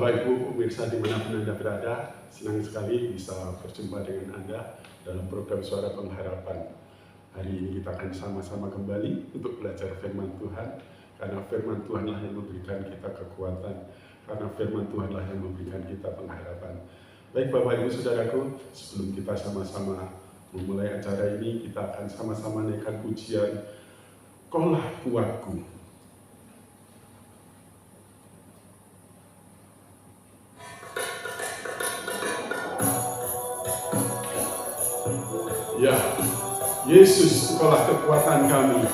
Bapak Ibu pemirsa dimanapun Anda berada, senang sekali bisa berjumpa dengan Anda dalam program Suara Pengharapan. Hari ini kita akan sama-sama kembali untuk belajar firman Tuhan, karena firman Tuhanlah yang memberikan kita kekuatan, karena firman Tuhanlah yang memberikan kita pengharapan. Baik Bapak Ibu Saudaraku, sebelum kita sama-sama memulai acara ini, kita akan sama-sama naikkan pujian Kaulah Kuatku. Ya, Yesus, Engkaulah kekuatan kami.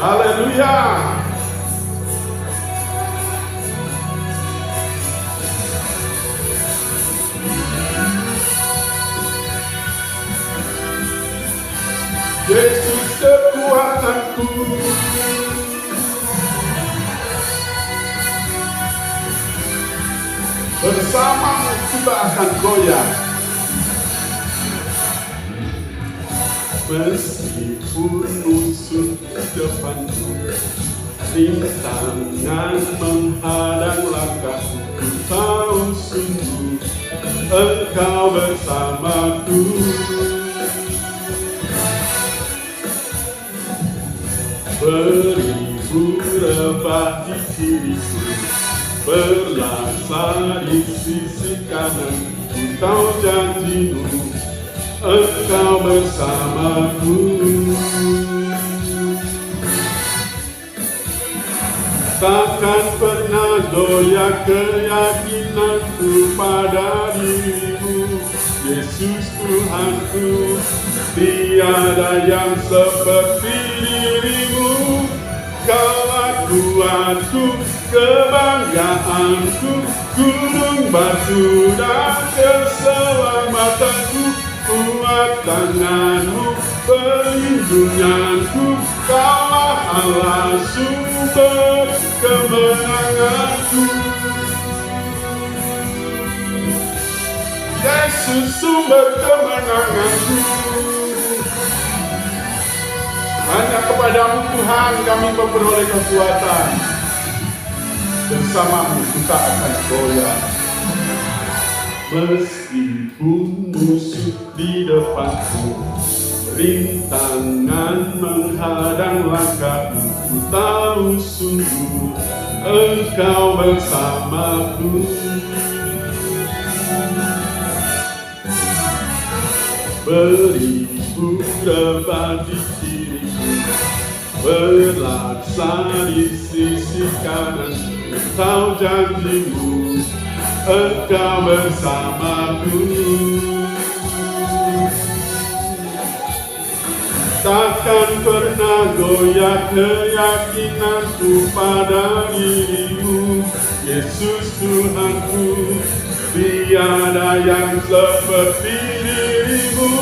Haleluya. Yesus kekuatanku. Bersamamu kita akan goyah. Meskipun musuh di depanku, rintangan menghadang langkahku, ku tahu sungguh Engkau bersamaku. Beribu rebah di kiriku, berlaksa di sisi kanan, ku tahu janjimu Engkau bersamaku. Takkan pernah goyah keyakinanku pada dirimu, Yesus Tuhanku. Tiada yang seperti dirimu. Kaulah kuatku, kebanggaanku, gunung batu dan keselamatanku. Kuat tanganmu, perlindunganku, Kaulah Allah sumber kemenanganku. Yesus sumber kemenanganku. Hanya kepadamu Tuhan kami memperoleh kekuatan. Bersamamu kita akan goyah. Meskipun musuh di depanku, rintangan menghadang langkahku, ku tahu sungguh Engkau bersamaku. Beribu rebah di kiriku, berlaksa di sisi kanan, ku tahu janjimu Engkau bersamaku. Takkan pernah goyah keyakinanku pada dirimu, Yesus Tuhanku. Tiada yang seperti dirimu.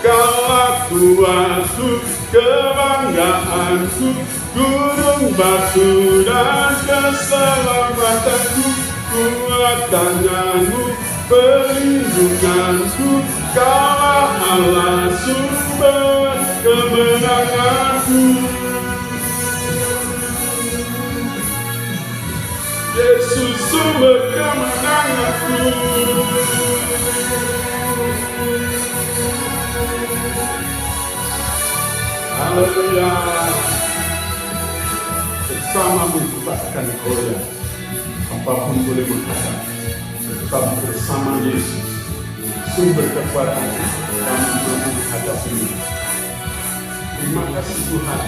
Kaulah kuatku, kebanggaanku, gunung batu dan keselamatanku. Kuat tanganmu, perlindunganku, Kaulah Allah sumber kemenanganku. Yesus sumber kemenanganku. Haleluya. Bersamamu kita akan goyah. Apapun boleh menghadap, tetap bersama Yesus, sumber kekuatan kami mampu menghadapinya. Terima kasih Tuhan,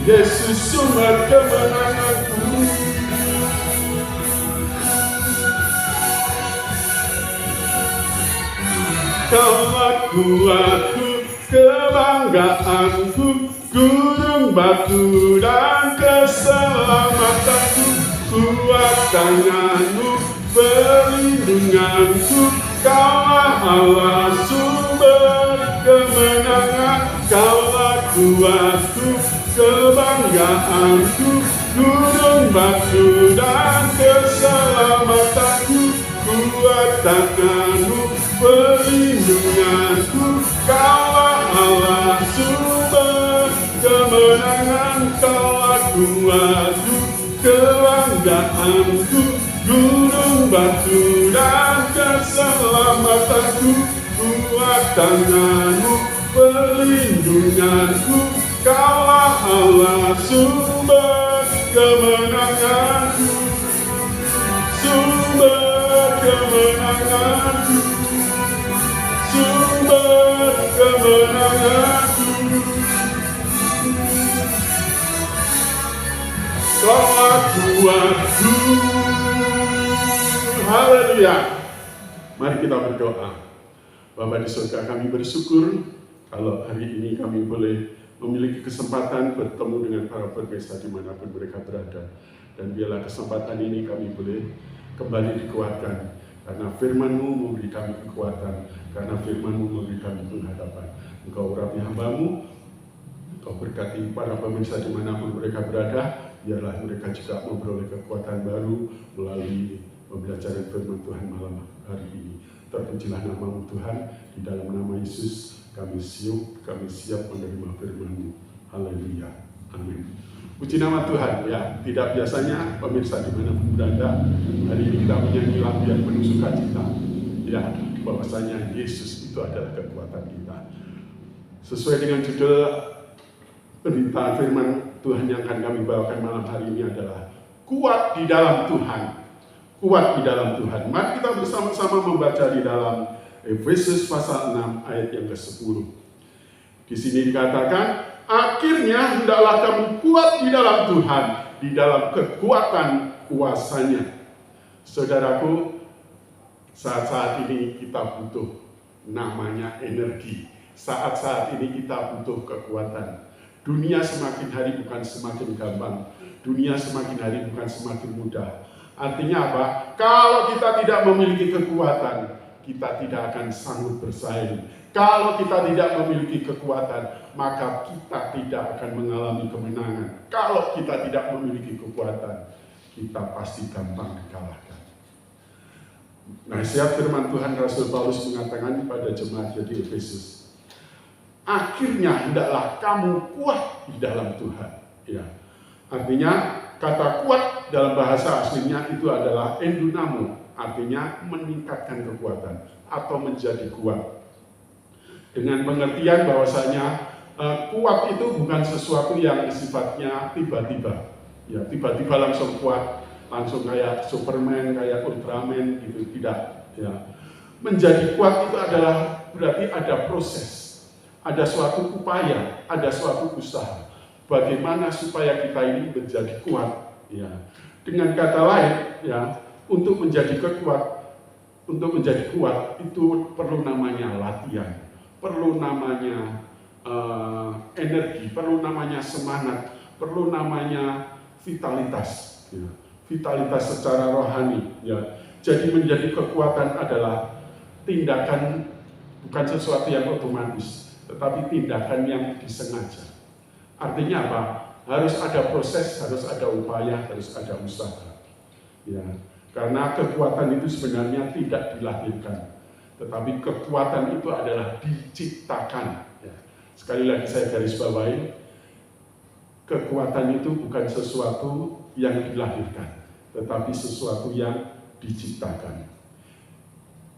Yesus sumber kemenanganku. Kaulah kuatku, kebanggaanku, gunung batu dan keselamatanku. Kuat tanganmu, perlindunganku, Kaulah Allah sumber kemenangan. Kaulah kuatku, kebanggaanku, gunung batu dan keselamatanku. Kuat tanganmu, perlindunganku, Kaulah Allah sumber kemenangan. Kaulah kuatku, kebanggaanku, gunung batu dan keselamatanku, kuat tanganmu, perlindunganku, kaulah Allah sumber kemenanganku, sumber kemenanganku, sumber kemenanganku. Kaulah kuatku. Haleluya. Mari kita berdoa. Bapa di surga, kami bersyukur kalau hari ini kami boleh memiliki kesempatan bertemu dengan para pemirsa dimanapun mereka berada. Dan biarlah kesempatan ini kami boleh kembali dikuatkan. Karena firman-Mu memberi kami kekuatan. Karena firman-Mu memberi kami pengharapan. Engkau urapi hamba-Mu. Engkau berkati para pemirsa dimanapun mereka berada. Biarlah mereka juga memperoleh kekuatan baru melalui pembelajaran firman Tuhan malam hari ini. Terpujilah nama-Mu Tuhan. Di dalam nama Yesus kami siap menerima firman-Mu. Haleluya. Amin. Puji nama Tuhan. Ya, tidak biasanya pemirsa dimanapun berada, hari ini kita menyanyi lagu yang penuh sukacita. Ya, bahwasanya Yesus itu adalah kekuatan kita. Sesuai dengan judul pemberitaan firman Tuhan yang akan kami bawakan malam hari ini adalah kuat di dalam Tuhan. Kuat di dalam Tuhan. Mari kita bersama-sama membaca di dalam Efesus pasal 6 ayat yang ke-10. Di sini dikatakan, akhirnya hendaklah kamu kuat di dalam Tuhan, di dalam kekuatan kuasanya. Saudaraku, saat-saat ini kita butuh namanya energi. Saat-saat ini kita butuh kekuatan. Dunia semakin hari bukan semakin gampang. Dunia semakin hari bukan semakin mudah. Artinya apa? Kalau kita tidak memiliki kekuatan, kita tidak akan sanggup bersaing. Kalau kita tidak memiliki kekuatan, maka kita tidak akan mengalami kemenangan. Kalau kita tidak memiliki kekuatan, kita pasti gampang dikalahkan. Nasihat firman Tuhan Rasul Paulus mengatakan pada jemaat di Efesus, akhirnya hendaklah kamu kuat di dalam Tuhan. Ya. Artinya kata kuat dalam bahasa aslinya itu adalah endunamo, artinya meningkatkan kekuatan atau menjadi kuat. Dengan pengertian bahwasanya kuat itu bukan sesuatu yang sifatnya tiba-tiba. Ya, tiba-tiba langsung kuat, langsung kayak Superman, kayak Ultraman gitu, tidak. Ya. Menjadi kuat itu adalah berarti ada proses. Ada suatu upaya, ada suatu usaha. Bagaimana supaya kita ini menjadi kuat? Ya. Dengan kata lain, ya, untuk menjadi kuat itu perlu namanya latihan, perlu namanya energi, perlu namanya semangat, perlu namanya vitalitas. Ya. Vitalitas secara rohani. Ya. Jadi menjadi kekuatan adalah tindakan, bukan sesuatu yang otomatis, tetapi tindakan yang disengaja. Artinya apa? Harus ada proses, harus ada upaya, harus ada usaha. Ya, karena kekuatan itu sebenarnya tidak dilahirkan, tetapi kekuatan itu adalah diciptakan. Ya. Sekali lagi saya garis bawahi, kekuatan itu bukan sesuatu yang dilahirkan, tetapi sesuatu yang diciptakan.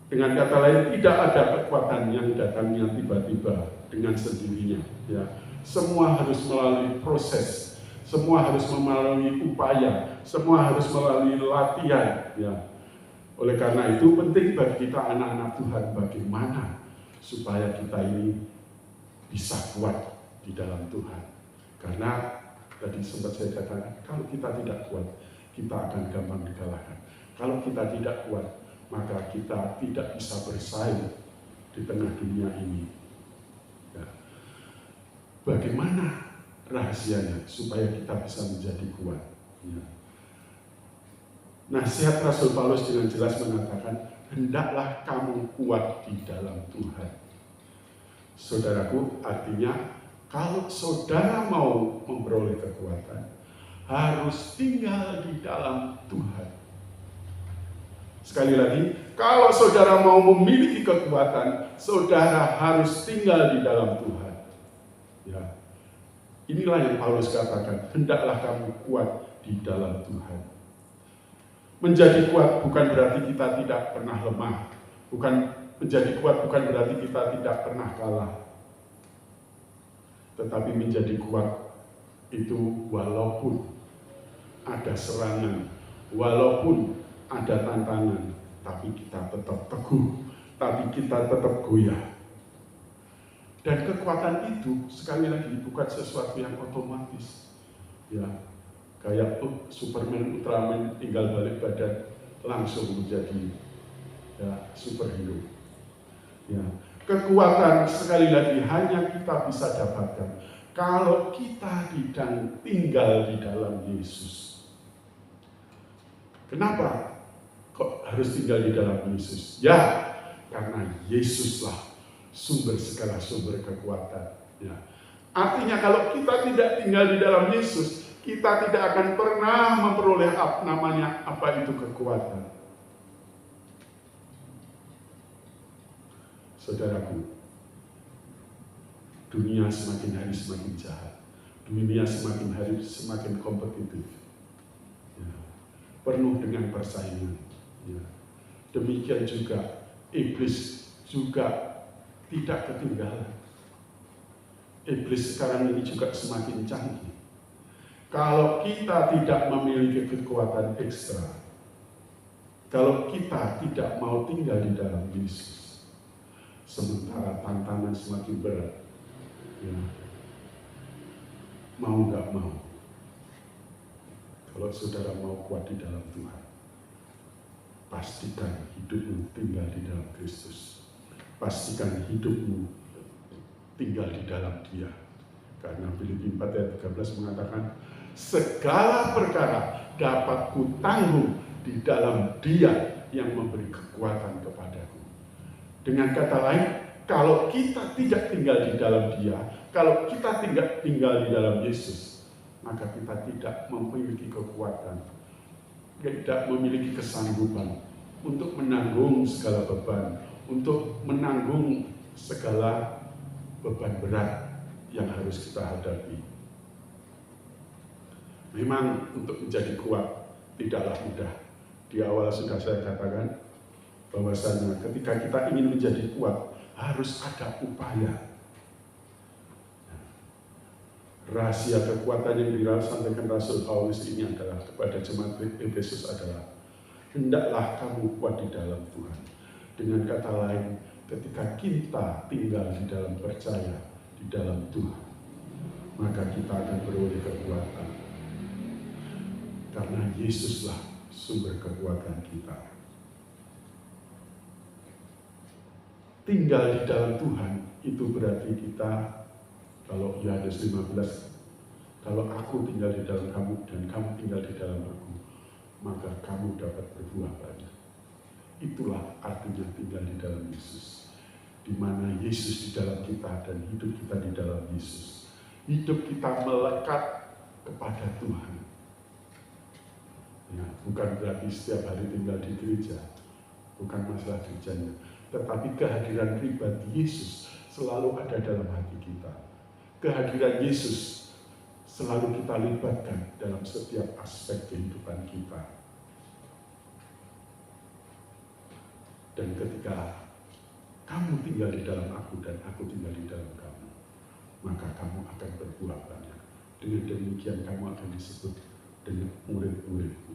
Dengan kata lain, tidak ada kekuatan yang datangnya tiba-tiba dengan sendirinya. Ya. Semua harus melalui proses, semua harus melalui upaya, semua harus melalui latihan. Ya. Oleh karena itu penting bagi kita anak-anak Tuhan bagaimana supaya kita ini bisa kuat di dalam Tuhan. Karena tadi sempat saya katakan, kalau kita tidak kuat, kita akan gampang dikalahkan. Kalau kita tidak kuat, maka kita tidak bisa bersaing di tengah dunia ini. Ya. Bagaimana rahasianya supaya kita bisa menjadi kuat? Ya. Nasihat Rasul Paulus dengan jelas mengatakan, hendaklah kamu kuat di dalam Tuhan. Saudaraku, artinya kalau saudara mau memperoleh kekuatan, harus tinggal di dalam Tuhan. Sekali lagi, kalau saudara mau memiliki kekuatan, saudara harus tinggal di dalam Tuhan. Ya. Inilah yang Paulus katakan, hendaklah kamu kuat di dalam Tuhan. Menjadi kuat bukan berarti kita tidak pernah lemah. Menjadi kuat bukan berarti kita tidak pernah kalah. Tetapi menjadi kuat itu walaupun ada serangan, walaupun ada tantangan, tapi kita tetap teguh, tapi kita tetap goyah. Dan kekuatan itu sekali lagi bukan sesuatu yang otomatis. Ya, kayak Superman, Ultraman tinggal balik badan langsung menjadi superhero. Ya, kekuatan sekali lagi hanya kita bisa dapatkan kalau kita tinggal di dalam Yesus. Kenapa kok harus tinggal di dalam Yesus? Ya, karena Yesuslah sumber segala sumber kekuatan. Ya. Artinya kalau kita tidak tinggal di dalam Yesus, kita tidak akan pernah memperoleh apa itu kekuatan. Saudaraku, dunia semakin hari semakin jahat. Dunia semakin hari semakin kompetitif. Ya. Penuh dengan persaingan. Ya. Demikian juga iblis juga tidak ketinggalan. Iblis sekarang ini juga semakin canggih. Kalau kita tidak memiliki kekuatan ekstra, kalau kita tidak mau tinggal di dalam Yesus, sementara tantangan semakin berat, ya, mau nggak mau, kalau saudara mau kuat di dalam Tuhan, pastikan hidupmu tinggal di dalam Kristus. Pastikan hidupmu tinggal di dalam Dia. Karena Filipi 4 ayat 13 mengatakan, segala perkara dapat kutanggung di dalam Dia yang memberi kekuatan kepadaku. Dengan kata lain, kalau kita tidak tinggal di dalam Dia, kalau kita tidak tinggal di dalam Yesus, maka kita tidak memiliki kekuatan, tidak memiliki kesanggupan untuk menanggung segala beban, untuk menanggung segala beban berat yang harus kita hadapi. Memang untuk menjadi kuat tidaklah mudah. Di awal sudah saya katakan bahwasanya ketika kita ingin menjadi kuat harus ada upaya. Rahasia kekuatan yang disampaikan Rasul Paulus ini adalah kepada jemaat Efesus adalah hendaklah kamu kuat di dalam Tuhan. Dengan kata lain, ketika kita tinggal di dalam percaya di dalam Tuhan, maka kita akan beroleh kekuatan. Karena Yesuslah sumber kekuatan kita. Tinggal di dalam Tuhan itu berarti kita, kalau Yohanes 15, kalau aku tinggal di dalam kamu dan kamu tinggal di dalam aku, maka kamu dapat berbuah banyak. Itulah artinya tinggal di dalam Yesus. Di mana Yesus di dalam kita dan hidup kita di dalam Yesus. Hidup kita melekat kepada Tuhan. Ya, bukan berarti setiap hari tinggal di gereja, bukan masalah gerejanya, tetapi kehadiran pribadi Yesus selalu ada dalam hati kita. Kehadiran Yesus selalu kita libatkan dalam setiap aspek kehidupan kita. Dan ketika kamu tinggal di dalam aku dan aku tinggal di dalam kamu, maka kamu akan berbuah banyak. Dengan demikian kamu akan disebut dengan murid-muridku.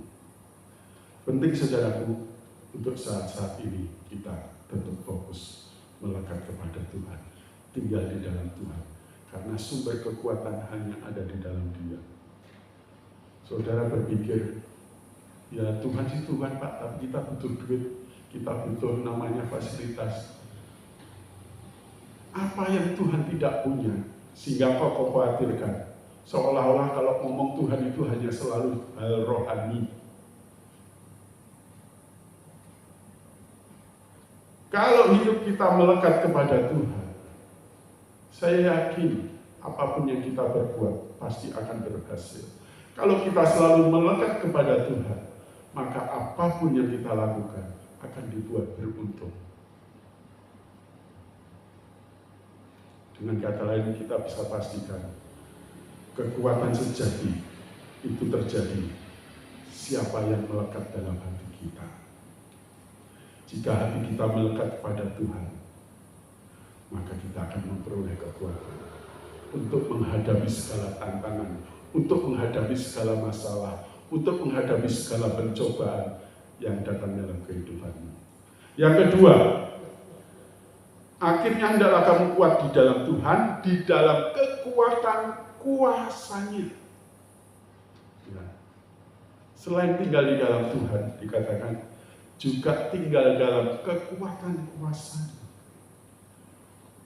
Penting saudaraku, untuk saat-saat ini kita tetap fokus melekat kepada Tuhan, tinggal di dalam Tuhan, karena sumber kekuatan hanya ada di dalam Dia. Saudara berpikir, ya Tuhan sih Tuhan Pak, tapi kita butuh duit, kita butuh namanya fasilitas. Apa yang Tuhan tidak punya sehingga kau khawatirkan? Seolah-olah kalau ngomong Tuhan itu hanya selalu hal rohani. Kalau hidup kita melekat kepada Tuhan, saya yakin apapun yang kita berbuat pasti akan berhasil. Kalau kita selalu melekat kepada Tuhan, maka apapun yang kita lakukan akan dibuat beruntung. Dengan kata lain, kita bisa pastikan kekuatan sejati itu terjadi siapa yang melekat dalam hati kita. Jika hati kita melekat kepada Tuhan, maka kita akan memperoleh kekuatan untuk menghadapi segala tantangan, untuk menghadapi segala masalah, untuk menghadapi segala pencobaan yang datang dalam kehidupanmu. Yang kedua, akhirnya hendaklah kamu kuat di dalam Tuhan, di dalam kekuatan kuasa-Nya. Ya. Selain tinggal di dalam Tuhan, dikatakan juga tinggal dalam kekuatan kuasa-Nya.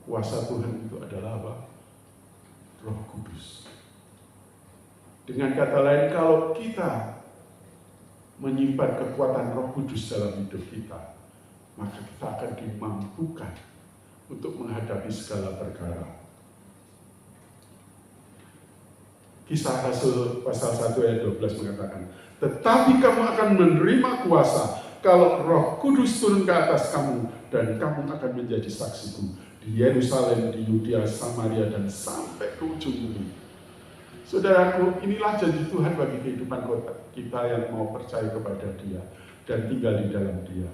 Kuasa Tuhan itu adalah apa? Roh Kudus. Dengan kata lain, kalau kita menyimpan kekuatan Roh Kudus dalam hidup kita, maka kita akan dimampukan untuk menghadapi segala perkara. Kisah Rasul pasal 1 ayat 12 mengatakan, tetapi kamu akan menerima kuasa kalau Roh Kudus turun ke atas kamu, dan kamu akan menjadi saksiku di Yerusalem, di Yudea, Samaria, dan sampai ke ujung bumi. Saudaraku, inilah janji Tuhan bagi kehidupan kita yang mau percaya kepada Dia dan tinggal di dalam Dia.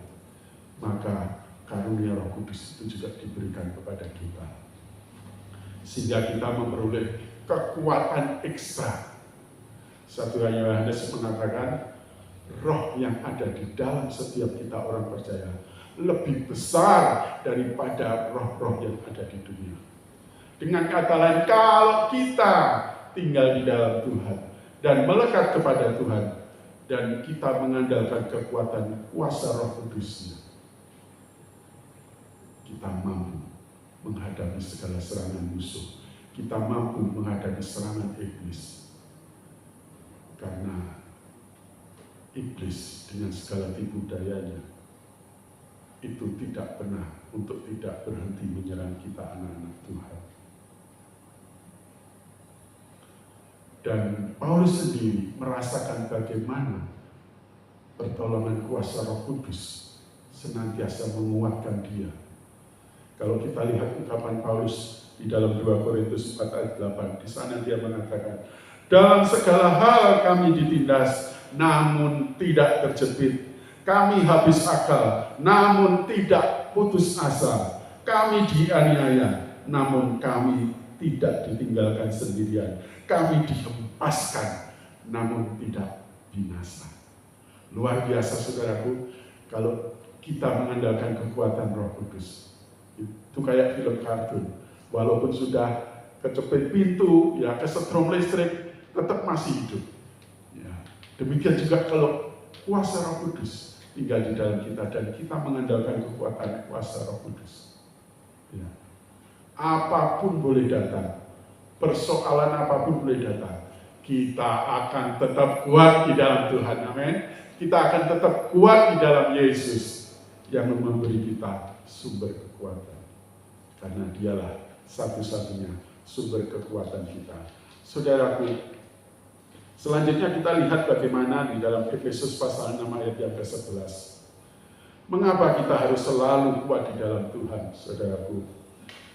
Maka karunia Roh Kudus itu juga diberikan kepada kita, sehingga kita memperoleh kekuatan ekstra. 1 Yohanes mengatakan, roh yang ada di dalam setiap kita orang percaya lebih besar daripada roh-roh yang ada di dunia. Dengan kata lain, kalau kita tinggal di dalam Tuhan dan melekat kepada Tuhan, dan kita mengandalkan kekuatan kuasa Roh Kudus-Nya, kita mampu menghadapi segala serangan musuh. Kita mampu menghadapi serangan iblis. Karena iblis dengan segala tipu dayanya itu tidak pernah untuk tidak berhenti menyerang kita anak-anak Tuhan. Dan Paulus sendiri merasakan bagaimana pertolongan kuasa Roh Kudus senantiasa menguatkan dia. Kalau kita lihat ungkapan Paulus di dalam 2 Korintus 4 ayat 8, di sana dia mengatakan, dalam segala hal kami ditindas, namun tidak terjepit. Kami habis akal, namun tidak putus asa. Kami dianiaya, namun kami tidak ditinggalkan sendirian. Kami dihempaskan, namun tidak binasa. Luar biasa, saudaraku, kalau kita mengandalkan kekuatan Roh Kudus. Itu kayak film kartun. Walaupun sudah kecepit pintu, ya kesetrum listrik, tetap masih hidup. Ya. Demikian juga kalau kuasa Roh Kudus tinggal di dalam kita dan kita mengandalkan kekuatan kuasa Roh Kudus. Ya. Apapun boleh datang, persoalan apapun boleh datang, kita akan tetap kuat di dalam Tuhan. Amin. Kita akan tetap kuat di dalam Yesus yang memberi kita sumber kekuatan. Karena dialah satu-satunya sumber kekuatan kita. Saudaraku, selanjutnya kita lihat bagaimana di dalam Efesus pasal 6 ayat yang ke-11. Mengapa kita harus selalu kuat di dalam Tuhan, saudaraku?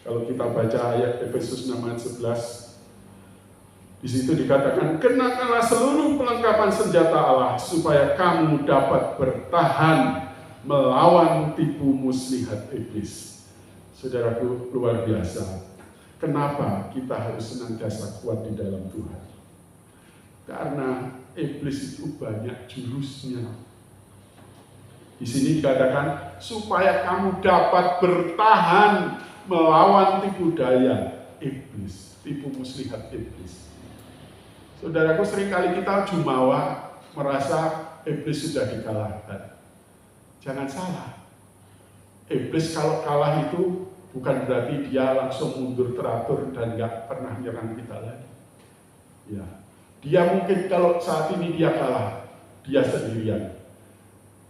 Kalau kita baca ayat Efesus 6 ayat 11, di situ dikatakan, kenakanlah seluruh perlengkapan senjata Allah supaya kamu dapat bertahan melawan tipu muslihat iblis. Saudaraku, luar biasa. Kenapa kita harus senantiasa kuat di dalam Tuhan? Karena iblis itu banyak jurusnya. Di sini dikatakan supaya kamu dapat bertahan melawan tipu daya iblis, tipu muslihat iblis. Saudaraku, seringkali kita jumawa merasa iblis sudah dikalahkan. Jangan salah. Iblis kalau kalah itu bukan berarti dia langsung mundur teratur dan nggak pernah menyerang kita lagi. Ya, dia mungkin kalau saat ini dia kalah, dia sendirian,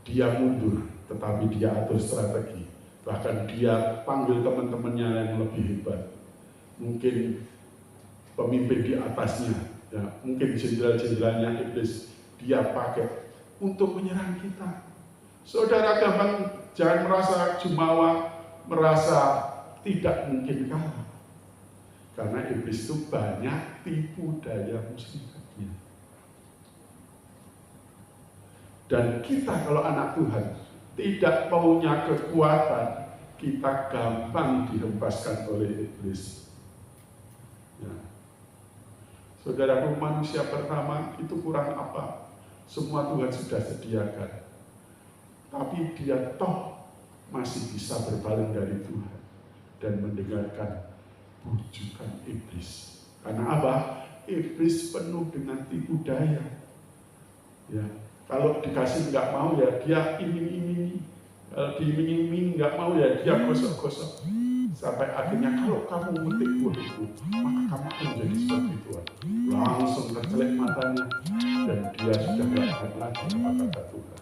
dia mundur, tetapi dia atur strategi. Bahkan dia panggil teman-temannya yang lebih hebat, mungkin pemimpin di atasnya, ya, mungkin jenderal-jenderalnya iblis dia pakai untuk menyerang kita. Saudara, jangan merasa jumawa, merasa tidak mungkin kalah. Karena iblis itu banyak tipu daya muslihatnya. Dan kita kalau anak Tuhan tidak punya kekuatan, kita gampang dihempaskan oleh iblis. Ya. Saudaraku, manusia pertama itu kurang apa? Semua Tuhan sudah sediakan. Tapi dia toh masih bisa berpaling dari Tuhan dan mendengarkan bujukan iblis. Karena apa? Iblis penuh dengan tipu daya. Ya, kalau dikasih nggak mau ya dia iming-imingi. Kalau diiming-imingi nggak mau ya dia gosok-gosok. Sampai akhirnya kalau kamu memetik buah itu, maka kamu akan menjadi seperti Tuhan. Langsung tercelek matanya dan dia sudah nggak ingat lagi apa kata Tuhan.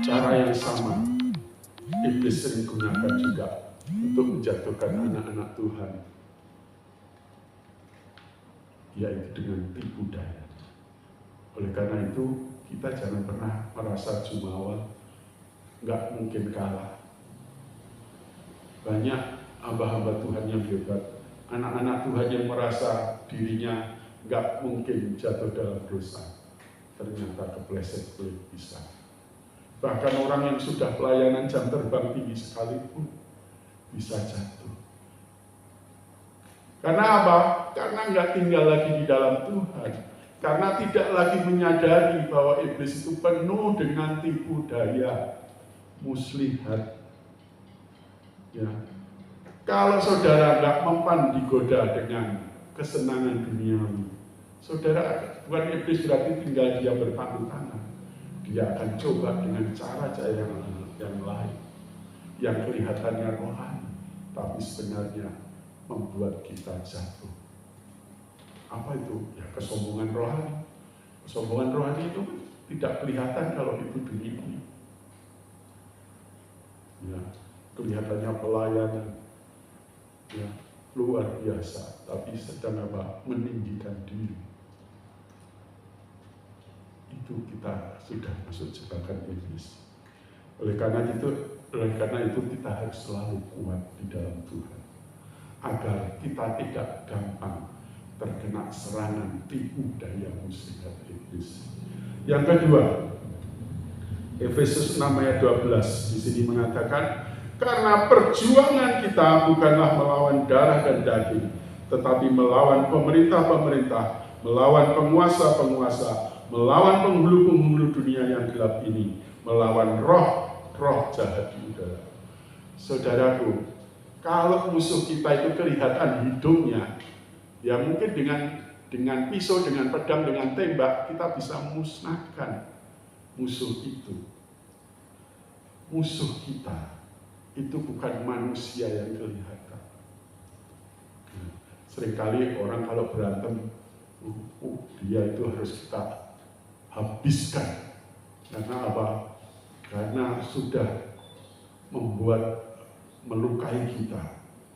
Cara yang sama iblis sering gunakan juga untuk menjatuhkan anak-anak Tuhan, yaitu dengan tipu daya. Oleh karena itu kita jangan pernah merasa jumawa, nggak mungkin kalah. Banyak hamba-hamba Tuhan yang hebat, anak-anak Tuhan yang merasa dirinya nggak mungkin jatuh dalam dosa, ternyata kepleset bisa. Bahkan orang yang sudah pelayanan jam terbang tinggi sekalipun bisa jatuh. Karena apa? Karena nggak tinggal lagi di dalam Tuhan. Karena tidak lagi menyadari bahwa iblis itu penuh dengan tipu daya, muslihat. Ya. Kalau saudara nggak mempan digoda dengan kesenangan duniawi, saudara, bukan iblis berarti tinggal dia berpangku tangan. Dia akan coba dengan cara-cara yang lain, yang kelihatannya rohani, tapi sebenarnya membuat kita jatuh. Apa itu? Ya kesombongan rohani. Kesombongan rohani itu tidak kelihatan kalau itu duniawi. Ya, kelihatannya pelayanan, ya luar biasa, tapi sedang apa? Meninggikan diri. Itu kita sudah masuk jebakan iblis. Oleh karena itu kita harus selalu kuat di dalam Tuhan, agar kita tidak gampang terkena serangan tipu daya muslihat iblis. Yang kedua, Efesus 6 ayat 12 di sini mengatakan, karena perjuangan kita bukanlah melawan darah dan daging, tetapi melawan pemerintah-pemerintah, melawan penguasa-penguasa, melawan penghulu-penghulu dunia yang gelap ini, melawan roh jahat di udara. Saudaraku, kalau musuh kita itu kelihatan hidungnya, ya mungkin dengan pisau, dengan pedang, dengan tembak, kita bisa musnahkan musuh itu. Musuh kita itu bukan manusia yang kelihatan. Seringkali orang kalau berantem, dia itu harus kita habiskan. Karena apa? Karena sudah melukai kita.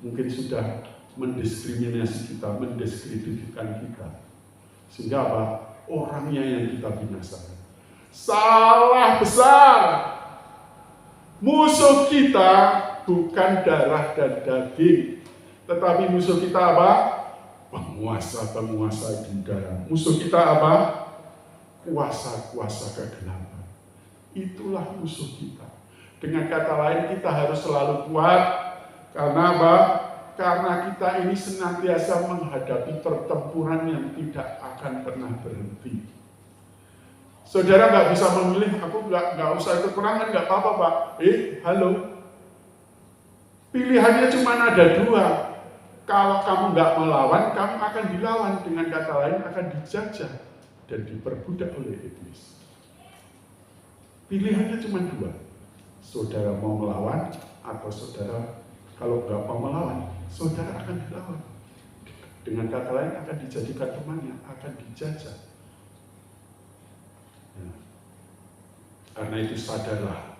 Mungkin sudah mendiskriminasi kita, mendiskreditkan kita. Sehingga apa? Orangnya yang kita binasakan. Salah besar. Musuh kita bukan darah dan daging, tetapi musuh kita apa? Penguasa-penguasa di udara. Musuh kita apa? Kuasa-kuasa kegelapan. Itulah musuh kita. Dengan kata lain, kita harus selalu kuat. Karena apa? Karena kita ini senantiasa menghadapi pertempuran yang tidak akan pernah berhenti. Saudara nggak bisa memilih, aku nggak usah ikut perangan, nggak apa-apa Pak. Halo. Pilihannya cuma ada dua. Kalau kamu nggak melawan, kamu akan dilawan. Dengan kata lain, akan dijajah dan diperbudak oleh iblis. Pilihannya cuma dua. Saudara mau melawan, atau saudara kalau nggak mau melawan, saudara akan dilawan. Dengan kata lain, akan dijadikan temannya, akan dijajah. Ya. Karena itu sadarlah,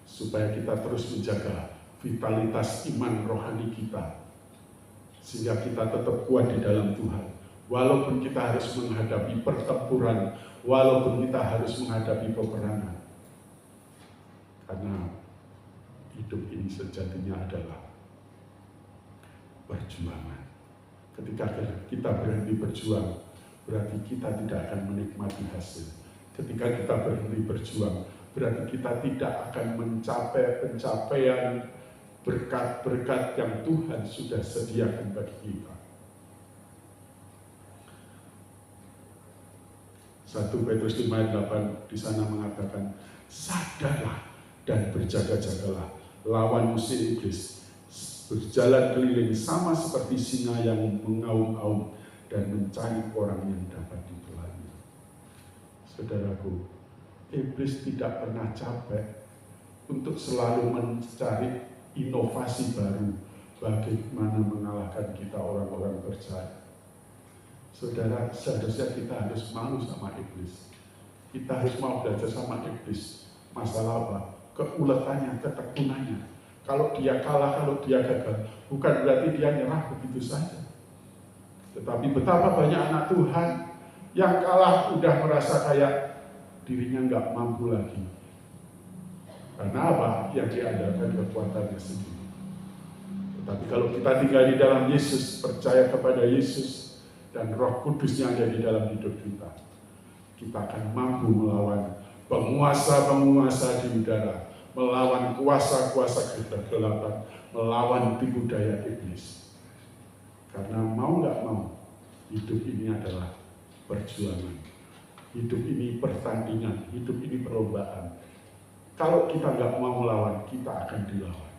supaya kita terus menjaga vitalitas iman rohani kita, sehingga kita tetap kuat di dalam Tuhan. Walaupun kita harus menghadapi pertempuran, walaupun kita harus menghadapi peperangan. Karena hidup ini sejatinya adalah perjuangan. Ketika kita berhenti berjuang, berarti kita tidak akan menikmati hasil. Ketika kita berhenti berjuang, berarti kita tidak akan mencapai pencapaian berkat-berkat yang Tuhan sudah sediakan bagi kita. 1 Petrus 5 ayat 8 di sana mengatakan, sadarlah dan berjaga-jagalah, lawan musuh iblis berjalan keliling sama seperti singa yang mengaum-aum dan mencari orang yang dapat ditelannya. Saudaraku, iblis tidak pernah capek untuk selalu mencari inovasi baru bagaimana mengalahkan kita orang-orang percaya. Saudara, seharusnya kita harus malu sama iblis. Kita harus mau belajar sama iblis. Masalah apa? Keuletannya, ketekunannya. Kalau dia kalah, kalau dia gagal, bukan berarti dia nyerah begitu saja. Tetapi betapa banyak anak Tuhan yang kalah udah merasa kayak dirinya nggak mampu lagi. Karena apa? Yang diandalkan kekuatannya sendiri. Tetapi kalau kita tinggal di dalam Yesus, percaya kepada Yesus, dan Roh Kudusnya ada di dalam hidup kita, kita akan mampu melawan penguasa-penguasa di udara, melawan kuasa-kuasa kegelapan, melawan tipu daya iblis. Karena mau nggak mau, hidup ini adalah perjuangan. Hidup ini pertandingan, hidup ini perlombaan. Kalau kita nggak mau melawan, kita akan dilawan.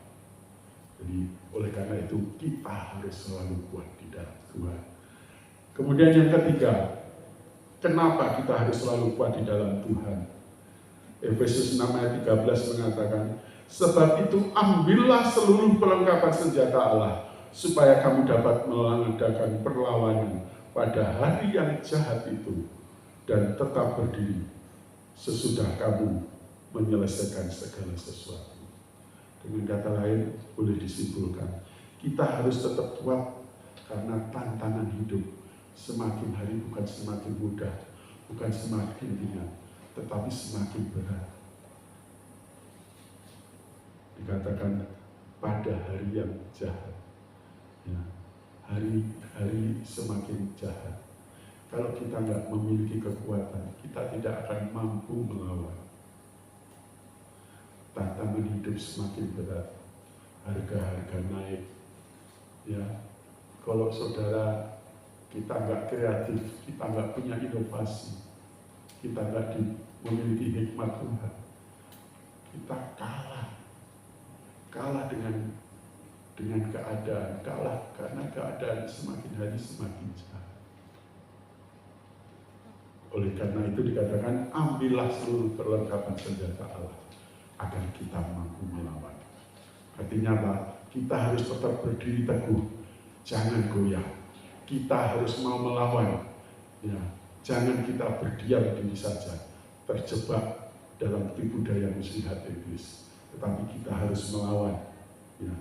Jadi oleh karena itu kita harus selalu kuat di dalam Tuhan. Kemudian yang ketiga, kenapa kita harus selalu kuat di dalam Tuhan? Efesus 6 ayat 13 mengatakan, sebab itu ambillah seluruh perlengkapan senjata Allah, supaya kamu dapat mengadakan perlawanan pada hari yang jahat itu, dan tetap berdiri sesudah kamu menyelesaikan segala sesuatu. Dengan kata lain, boleh disimpulkan, kita harus tetap kuat karena tantangan hidup semakin hari bukan semakin mudah, bukan semakin ringan, tetapi semakin berat. Dikatakan pada hari yang jahat, ya, hari-hari semakin jahat. Kalau kita nggak memiliki kekuatan, kita tidak akan mampu melawan. Tantangan hidup semakin berat, harga-harga naik. Ya, kalau saudara kita nggak kreatif, kita nggak punya inovasi, kita nggak memiliki hikmat Tuhan, kita kalah dengan keadaan, kalah karena keadaan semakin hari semakin jahat. Oleh karena itu dikatakan, ambillah seluruh perlengkapan senjata Allah agar kita mampu melawan. Artinya apa? Kita harus tetap berdiri teguh, jangan goyah. Kita harus mau melawan, ya. Jangan kita berdiam diri saja, terjebak dalam tipu daya muslihat iblis. Tetapi kita harus melawan, ya.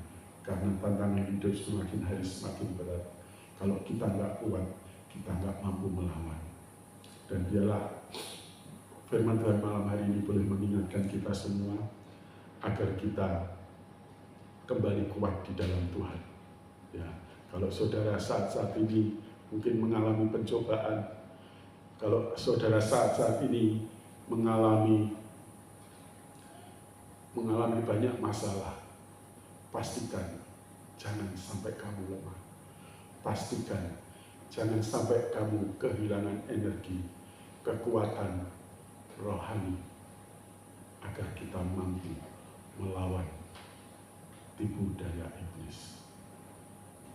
Karena tantangan hidup semakin hari semakin berat. Kalau kita nggak kuat, kita nggak mampu melawan. Dan biarlah firman Tuhan malam hari ini boleh mengingatkan kita semua agar kita kembali kuat di dalam Tuhan. Ya. Kalau saudara saat-saat ini mungkin mengalami pencobaan, kalau saudara saat-saat ini mengalami banyak masalah, pastikan jangan sampai kamu lemah. Pastikan jangan sampai kamu kehilangan energi, kekuatan rohani, agar kita mampu melawan tipu daya iblis.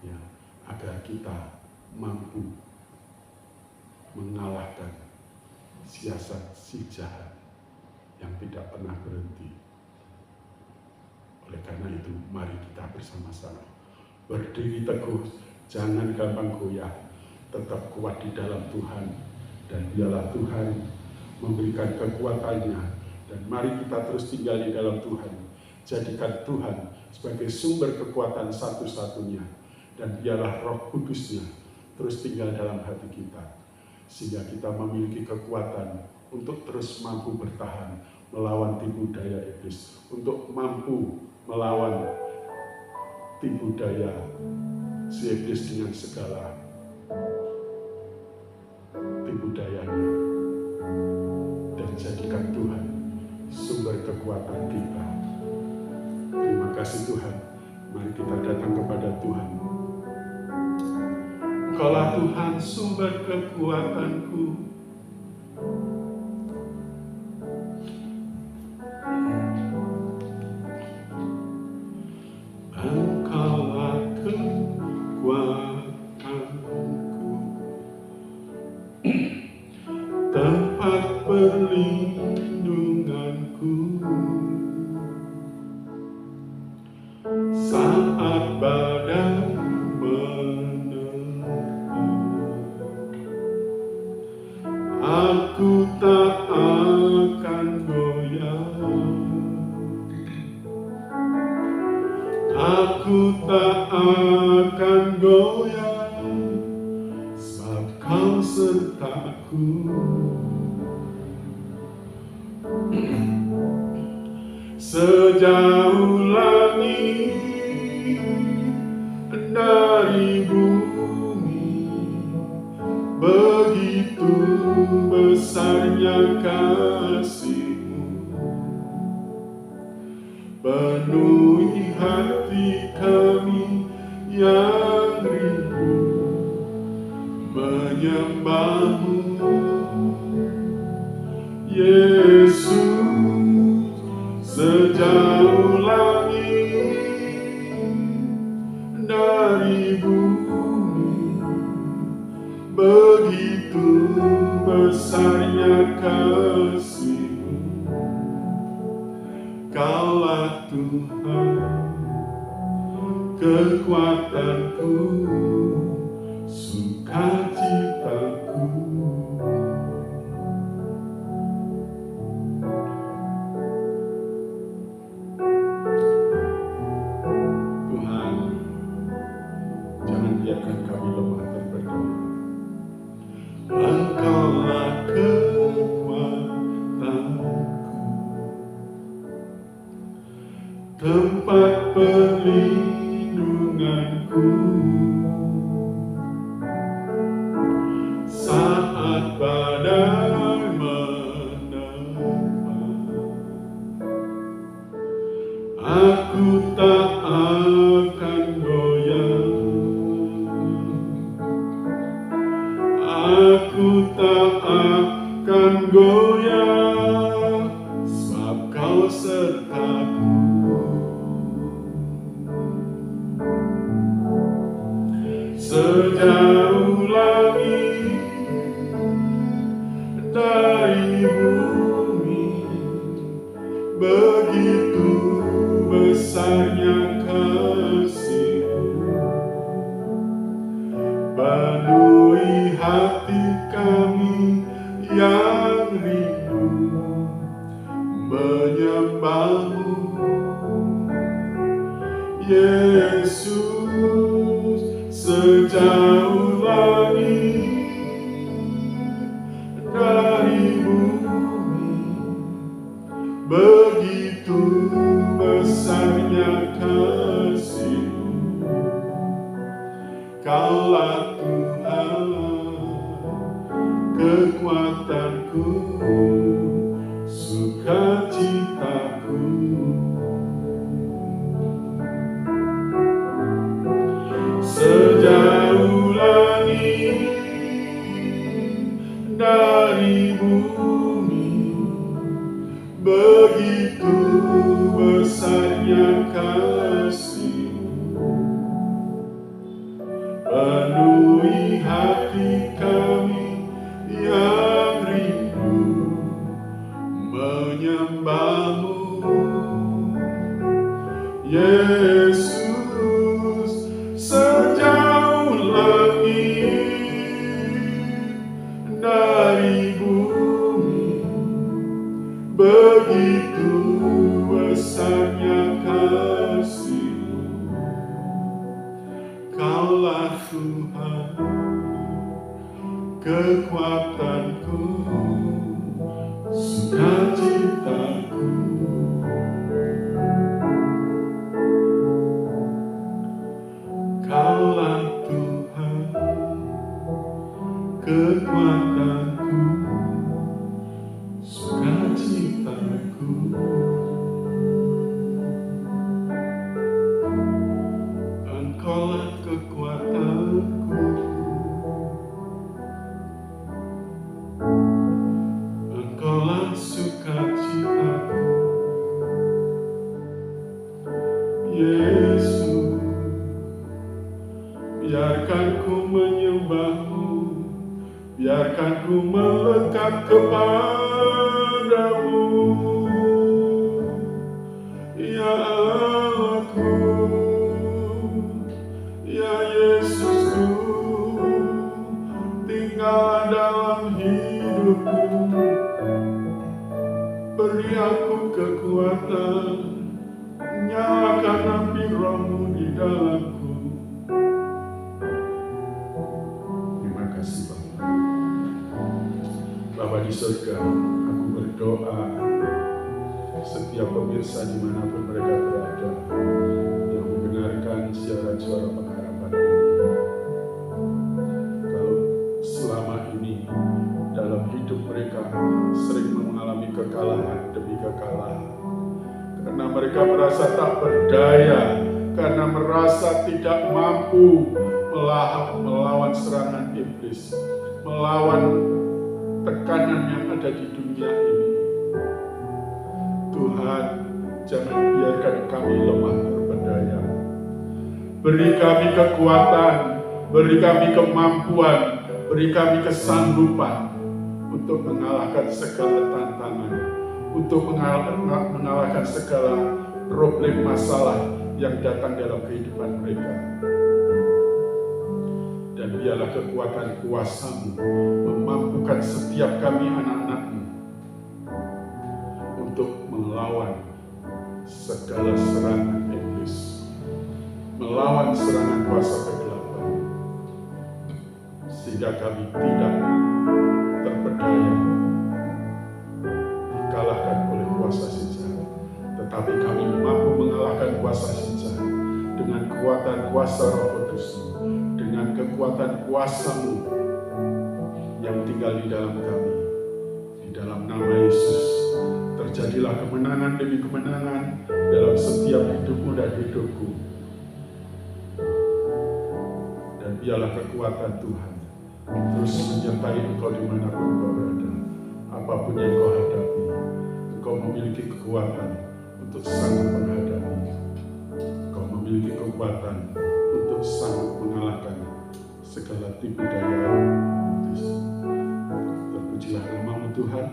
Ya, agar kita mampu mengalahkan siasat si jahat yang tidak pernah berhenti. Oleh karena itu, mari kita bersama-sama berdiri teguh, jangan gampang goyah, tetap kuat di dalam Tuhan, dan biarlah Tuhan memberikan kekuatannya, dan mari kita terus tinggal di dalam Tuhan. Jadikan Tuhan sebagai sumber kekuatan satu-satunya, dan biarlah Roh Kudusnya terus tinggal dalam hati kita, sehingga kita memiliki kekuatan untuk terus mampu bertahan melawan tipu daya iblis, untuk mampu melawan tipu daya si iblis dengan segala kekuatan kita. Terima kasih Tuhan. Mari kita datang kepada Tuhan. Engkaulah Tuhan sumber kekuatanku. Engkaulah kekuatanku, tempat perlindunganku saat badai aku tak akan goyah, aku tak akan goyah, sebab Kau sertaku. Sejauh langit dari bumi, begitu besarnya kasih-Mu, penuhi hati kami yang rindu menyembah-Mu. Yesus, sejauh langit dari bumi, begitu besarnya kasih-Mu. Kaulah Tuhan, kekuatanku, sukacitaku. Tuhan, jangan biarkan kami lemah dan berdoa. Engkaulah kekuatanku, tempat perlindunganku saat badai menerpa. Aku tak akan goyah, aku tak akan goyah, sebab Kau sertaku. Sejauh langit dari bumi, begitu besarnya kasih-Mu, penuhi hati kami yang rindu menyembah-Mu. Yesus, sejauh langit dari bumi, begitu besarnya kasih-Mu. Kaulah Tuhan, kekuatanku, sukacitaku. Sejauh langit dari bumi, begitu besarnya kasih-Mu, penuhi hati kami yang rindu menyembah-Mu. Yesus, sejauh langit dari bumi, begitu besarnya kasih-Mu. Kaulah Tuhan, kekuatanku, sukacitaku. Kaulah Tuhan, kekuatanku, sukacitaku. Biarkan ku menyembah-Mu, biarkan ku melekat kepadamu, ya Allahku, ya Yesusku, tinggal dalam hidupku, beri aku kekuatan, nyalakan api Roh-Mu di dalamku. Terima kasih Bapa. Bapa di surga, aku berdoa setiap pemirsa dimanapun mereka berada yang mendengarkan siaran suara pengharapan ini. Kalau selama ini dalam hidup mereka sering mengalami kekalahan demi kekalahan, karena mereka merasa tak berdaya, karena merasa tidak mampu melawan serangan iblis, melawan tekanan yang ada di dunia ini. Tuhan, jangan biarkan kami lemah berberdaya. Beri kami kekuatan, beri kami kemampuan, beri kami kesanggupan untuk mengalahkan segala tantangan, untuk mengalahkan segala problem masalah yang datang dalam kehidupan mereka. Dan biarlah kekuatan kuasa-Mu memampukan setiap kami anak-anak-Mu untuk melawan segala serangan iblis, melawan serangan kuasa kegelapan, sehingga kami tidak terpedaya dikalahkan oleh kuasa si jahat, tetapi kami mampu mengalahkan kuasa si jahat dengan kekuatan kuasa Roh Kudus-Mu, dengan kekuatan kuasa-Mu yang tinggal di dalam kami. Di dalam nama Yesus, terjadilah kemenangan demi kemenangan dalam setiap hidupmu dan hidupku. Dan biarlah kekuatan Tuhan terus menyertai engkau dimanapun engkau berada. Apapun yang engkau hadapi, engkau memiliki kekuatan untuk sanggup menghadapi. Engkau memiliki kekuatan untuk sanggup mengalahkan segala tipu daya iblis. Terpujilah nama-Mu Tuhan.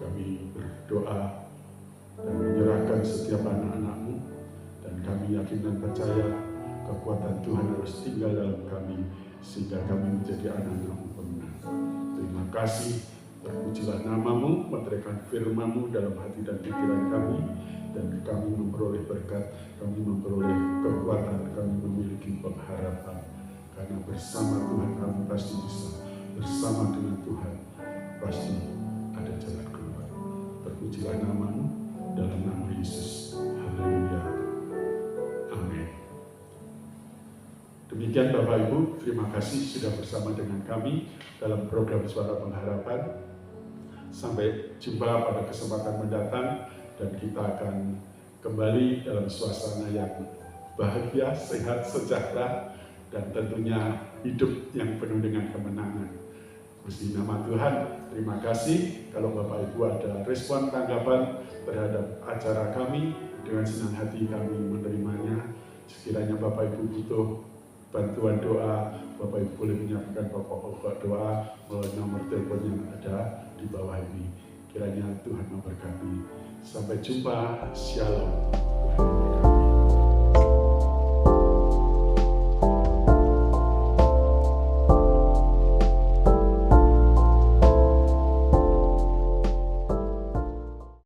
Kami berdoa dan menyerahkan setiap anak-anak-Mu, dan kami yakin dan percaya kekuatan Tuhan harus tinggal dalam kami sehingga kami menjadi anak-anak-Mu pemenang. Terima kasih. Terpujilah nama-Mu, meteraikan firman-Mu dalam hati dan pikiran kami, dan kami memperoleh berkat, kami memperoleh kekuatan, kami memiliki pengharapan. Karena bersama Tuhan kami pasti bisa, bersama dengan Tuhan pasti ada jalan keluar. Terpujilah nama-Mu dalam nama Yesus. Haleluya. Amin. Demikian Bapak Ibu, terima kasih sudah bersama dengan kami dalam program Suara Pengharapan. Sampai jumpa pada kesempatan mendatang, dan kita akan kembali dalam suasana yang bahagia, sehat, sejahtera, dan tentunya hidup yang penuh dengan kemenangan. Puji nama Tuhan. Terima kasih. Kalau Bapak Ibu ada respon tanggapan terhadap acara kami, dengan senang hati kami menerimanya. Sekiranya Bapak Ibu butuh bantuan doa, Bapak Ibu boleh menyampaikan pokok-pokok doa melalui nomor telepon yang ada di bawah ini. Kiranya Tuhan memberkati. Sampai jumpa. Shalom.